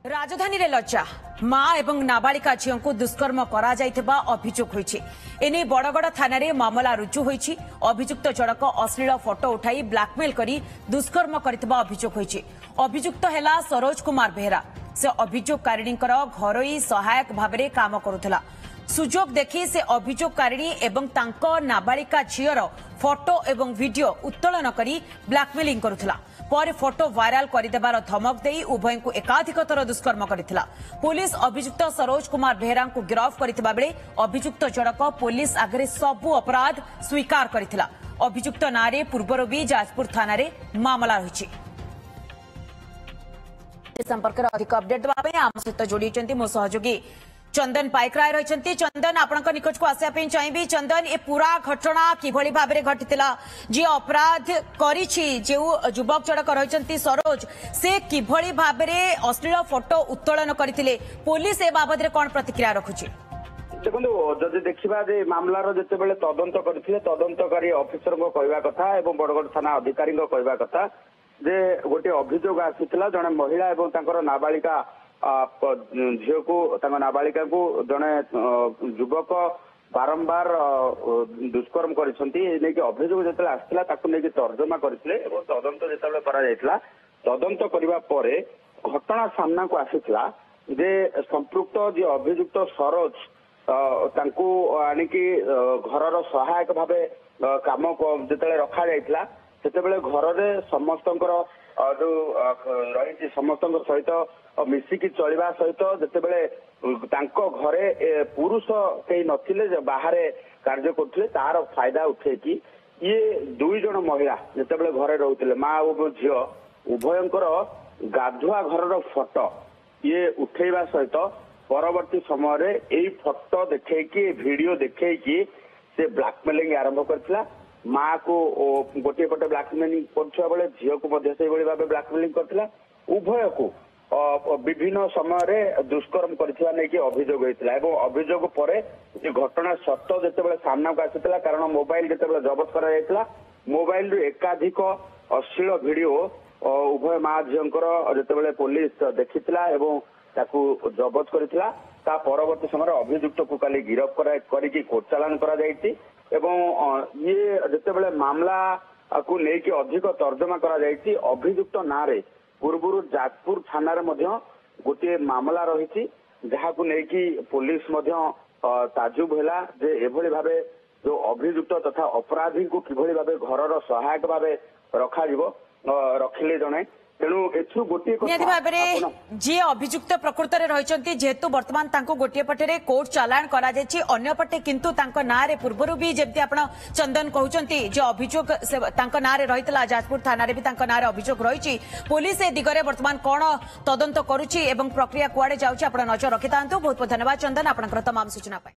राजधानी रे लज्जा मां एवं नाबालिका झील को दुष्कर्म करा जाइथिबा अभियोग होईछि। एने बड़गड़ थाना रे मामला रुजु होईछि। अभियुक्त जनक अश्लील फोटो उठाई ब्लैकमेल करी दुष्कर्म करिथिबा अभियोग होईछि। अभियुक्त हेला सरोज कुमार बेहरा। से अभियोगकारिणींकर घरोई सहायक भाबरे काम करुथला। सुजोग देखि से अभियोगकारिणी एवं तांको नाबालिका झीर फोटो एवं वीडियो उत्तोलन करी ब्लैकमेलिंग करुथला। पर फोटो वायरल करदेबार धमक देई उभय को एकाधिक थर दुष्कर्म करथिला। पुलिस अभियुक्त सरोज कुमार बेहरा को गिरफ्त करथिबा बेले अभियुक्त जनक पुलिस आगरे सबु अपराध स्वीकार करथिला। अभियुक्त नारे पूर्वरु भी जाजपुर थाना रे मामला रहिछि। संपर्क अधिक अपडेट देबा आम सहित जोड़ी मो सहयोगी चंदन पाइकराय रही। चंदन आपण निकट को आसापी चाहिए। चंदन ए पूरा घटना किभली भाबरे घटितिला जे अपराध करिछि जे युवक जनक रही सरोज से किभली भाबरे अश्लील फोटो उत्तोलन करथिले पुलिस ए बाबद रे कोन प्रतिक्रिया रखुछि? देखो जदि देखा मामलार जिते तदंत करते तदंतकारी अफिसर को कहवा कथा एवं बड़गड़ थाना अधिकारी कहवा कथा जे गोटे अभियोग आसीथिला जड़े महिला एवं तांकर नाबालिका झील को नाबालिका को जड़े युवक बारंबार दुष्कर्म करके अभियोग जो आसाला तर्जमा करते तदंत जो तदंत करने पर घटना सामना को आसीथिला जे संपृक्त जे अभियुक्त सरोज तांको आनिकी घरर सहायक भावे काम जिते रखा जाइथिला सेतेबेले घर रे समस्तंकर जो रही समस्त सहित मिसिकी चलिबा सहित जितेबेले तांको घरे पुरुष कई नथिले बाहर कार्य करथिले तार फायदा उठेकी ये दुई जन महिला जितेबेले घरे रहउथिले मां और झियो उभयंकर गाधुआ घरर फोटो ये उठेबा सहित परवर्ती समय यही फोटो देखी वीडियो देखी से ब्लैकमेलिंग आरंभ करथिला। माँ को गोटे पटे ब्लैकमेलिंग करछा बेले झियो को मध्य से बड़ी भाबे ब्लैकमेलिंग करथिला। उभय को विभिन्न समय दुष्कर्म करथिला नै कि अभियोग होइतिला एवं अभियोग परे जे घटना सत्य जेतेबेले सामना को आसितिला कारण मोबाइल जेतेबेले जब्त करा जाइतिला मोबाइल रो एकाधिक अश्लील वीडियो उभय माँ झियोंकर जेतेबेले पुलिस देखितिला एवं ताकू जबत करथिला ता परवर्ती समय अभियुक्त को काली गिरफ्त करिकी कोर्ट चालान करा जायछि एवं ये जितेबेले मामला को लेके अधिक तर्जमा करा जायछि अभियुक्त नारे पूर्वरु जाजपुर थाना रे मध्य गोटे मामला रही जहा को लेकी पुलिस मध्य ताजुब हैला जे एभली भाबे जो अभियुक्त तथा अपराधी को किभली भाबे घरर सहायक भाबे रखा जिवो रखिले जणे जी अभियुक्त प्रकृत में रही जेहेतु बर्तमान गोटे पटे कोर्ट चालाण कर पटे किंतु ना रे पूर्व भी जमी आप चंदन कहते अभियोग ना रे रही जाजपुर थाना रे भी ना रे अभियोग रही पुलिस ए दिगरे बर्तमान कौन तदंत करुच्ची प्रक्रिया कुआड़े जाऊँगी आप नजर रखि था। बहुत बहुत धन्यवाद चंदन आपंकर तमाम सूचना।